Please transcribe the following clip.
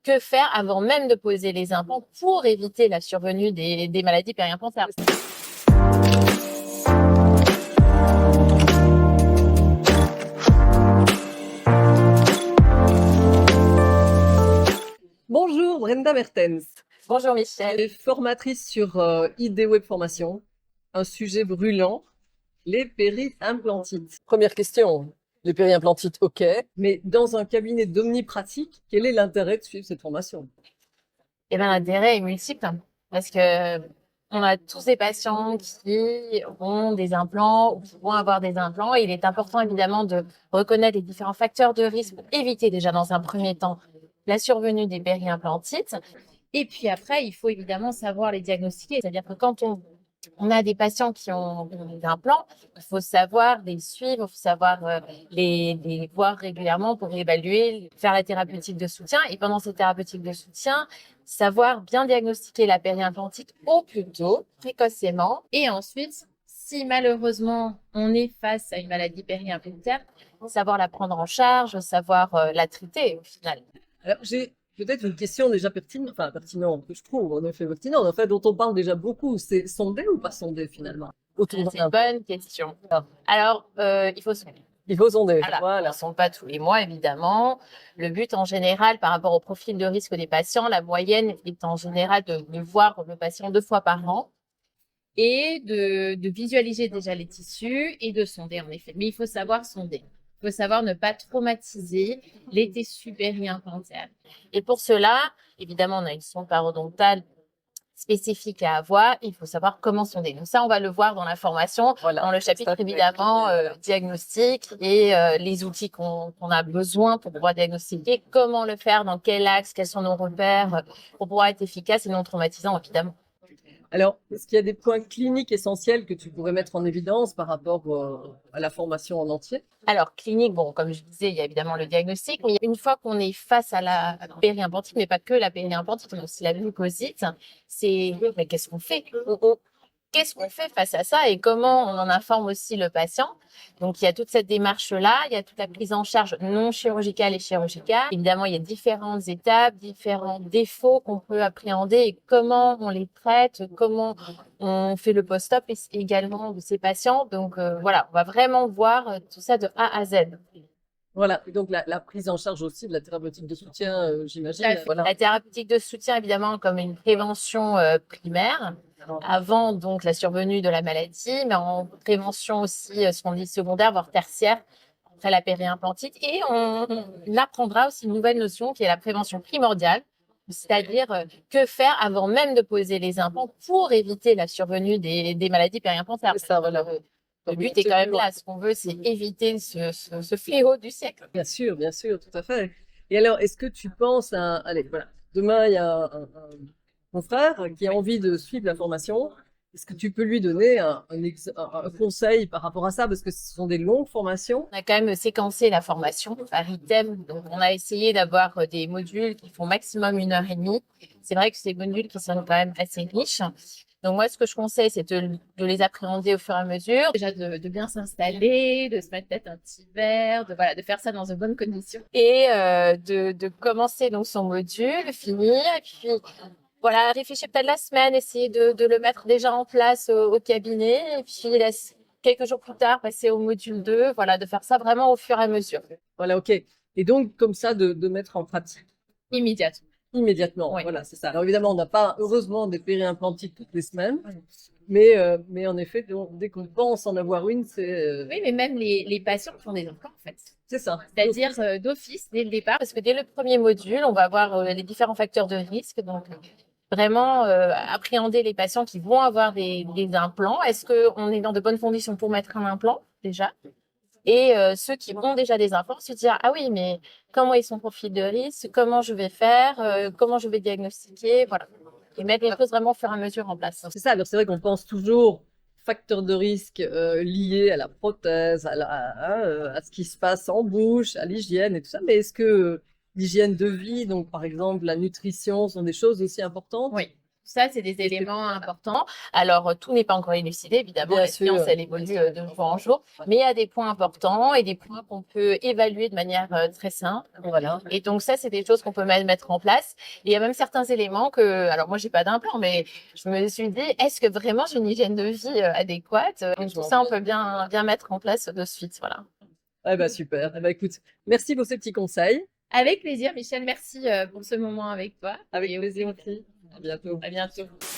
que faire avant même de poser les implants pour éviter la survenue des maladies périimplantaires. Bonjour, Brenda Mertens. Bonjour Je Michel. suis formatrice sur ID Web Formation, un sujet brûlant, les périimplantites. Première question, les périimplantites, ok, mais dans un cabinet d'omnipratique, quel est l'intérêt de suivre cette formation? Eh bien, l'intérêt est multiple parce que on a tous des patients qui ont des implants ou qui vont avoir des implants. Il est important évidemment de reconnaître les différents facteurs de risque pour éviter déjà dans un premier temps la survenue des périimplantites. Et puis après, il faut évidemment savoir les diagnostiquer. C'est-à-dire que quand on a des patients qui ont des implants, il faut savoir les suivre, il faut savoir les voir régulièrement pour évaluer, faire la thérapeutique de soutien. Et pendant cette thérapeutique de soutien, savoir bien diagnostiquer la périimplantite au plus tôt, précocement. Et ensuite, si malheureusement on est face à une maladie périimplantaire, savoir la prendre en charge, savoir la traiter au final. Alors, j'ai peut-être une question déjà pertinente, que je trouve en effet pertinente, en fait, dont on parle déjà beaucoup, c'est sondé ou pas sondé finalement? Autour C'est d'un une bonne question. Alors, il faut sonder. Il faut sonder, Voilà. voilà. On ne sonde pas tous les mois, évidemment. Le but, en général, par rapport au profil de risque des patients, la moyenne est en général de voir le patient 2 fois par an et de visualiser déjà les tissus et de sonder, en effet. Mais il faut savoir sonder. Il faut savoir ne pas traumatiser les tissus périimplantaires. Et pour cela, évidemment, on a une sonde parodontale spécifique à avoir, il faut savoir comment sonder. Donc ça, on va le voir dans la formation, Voilà. dans le chapitre évidemment diagnostic et les outils qu'on a besoin pour pouvoir diagnostiquer, comment le faire, dans quel axe, quels sont nos repères pour pouvoir être efficace et non traumatisant évidemment. Alors, est-ce qu'il y a des points cliniques essentiels que tu pourrais mettre en évidence par rapport à la formation en entier? Alors, clinique, bon, comme je disais, il y a évidemment le diagnostic, mais une fois qu'on est face à la périimplantite, mais pas que la périimplantite, mais aussi la mucosite, c'est mais qu'est-ce qu'on fait? Qu'est-ce qu'on fait face à ça et comment on en informe aussi le patient? Donc, il y a toute cette démarche-là, il y a toute la prise en charge non chirurgicale et chirurgicale. Évidemment, il y a différentes étapes, différents défauts qu'on peut appréhender et comment on les traite, comment on fait le post-op également de ces patients. Donc, voilà, on va vraiment voir tout ça de A à Z. Voilà, et donc la prise en charge aussi de la thérapeutique de soutien, j'imagine. Voilà. La thérapeutique de soutien, évidemment, comme une prévention primaire, avant donc la survenue de la maladie, mais en prévention aussi, ce qu'on dit secondaire, voire tertiaire, après la périimplantite. Et on apprendra aussi une nouvelle notion qui est la prévention primordiale, c'est-à-dire que faire avant même de poser les implants pour éviter la survenue des maladies périimplantaires. C'est ça, voilà. Le but est quand même là. Ce qu'on veut, c'est éviter ce fléau du siècle. Bien sûr, tout à fait. Et alors, est-ce que tu penses allez, voilà, demain, il y a mon frère qui a envie de suivre la formation. Est-ce que tu peux lui donner un conseil par rapport à ça? Parce que ce sont des longues formations. On a quand même séquencé la formation par item. Donc, on a essayé d'avoir des modules qui font maximum 1 heure et demie. C'est vrai que c'est des modules qui sont quand même assez riches. Donc, moi, ce que je conseille, c'est de les appréhender au fur et à mesure. Déjà, de bien s'installer, de se mettre peut-être un petit verre, de faire ça dans de bonnes conditions. Et de commencer donc son module, finir, et puis voilà, réfléchir peut-être la semaine, essayer de le mettre déjà en place au cabinet, et puis quelques jours plus tard, passer au module 2, voilà, de faire ça vraiment au fur et à mesure. Voilà, ok. Et donc, comme ça, de mettre en pratique Immédiatement. immédiatement. Oui. Voilà, c'est ça. Alors, évidemment, on n'a pas, heureusement, des périimplantites toutes les semaines. Mais en effet, dès qu'on pense en avoir une, c'est Oui, mais même les patients font des implants, en fait. c'est ça. C'est-à-dire d'office, dès le départ, parce que dès le premier module, on va voir les différents facteurs de risque. Donc, vraiment appréhender les patients qui vont avoir des implants. Est-ce qu'on est dans de bonnes conditions pour mettre un implant, déjà? Et ceux qui ont déjà des implants se dire, ah oui, mais comment est son profil de risque? Comment je vais faire? Comment je vais diagnostiquer? Voilà. Et mettre les choses vraiment au fur et à mesure en place. C'est ça. Alors, c'est vrai qu'on pense toujours facteurs de risque liés à la prothèse, à ce qui se passe en bouche, à l'hygiène et tout ça. Mais est-ce que l'hygiène de vie, donc par exemple la nutrition, sont des choses aussi importantes? Oui. Ça, c'est des éléments importants. Alors, tout n'est pas encore élucidé, évidemment. Bien La science, sûr. elle évolue de jour en jour. Mais il y a des points importants et des points qu'on peut évaluer de manière très simple. Voilà. Et donc, ça, c'est des choses qu'on peut mettre en place. Et il y a même certains éléments que, alors moi, j'ai pas d'implant, mais je me suis dit, est-ce que vraiment j'ai une hygiène de vie adéquate? Donc, tout ça, on peut bien mettre en place de suite. Voilà. Ah bah super. Eh ben, écoute, merci pour ces petits conseils. Avec plaisir, Michel. Merci pour ce moment avec toi. Avec Et plaisir aussi. À bientôt. à bientôt.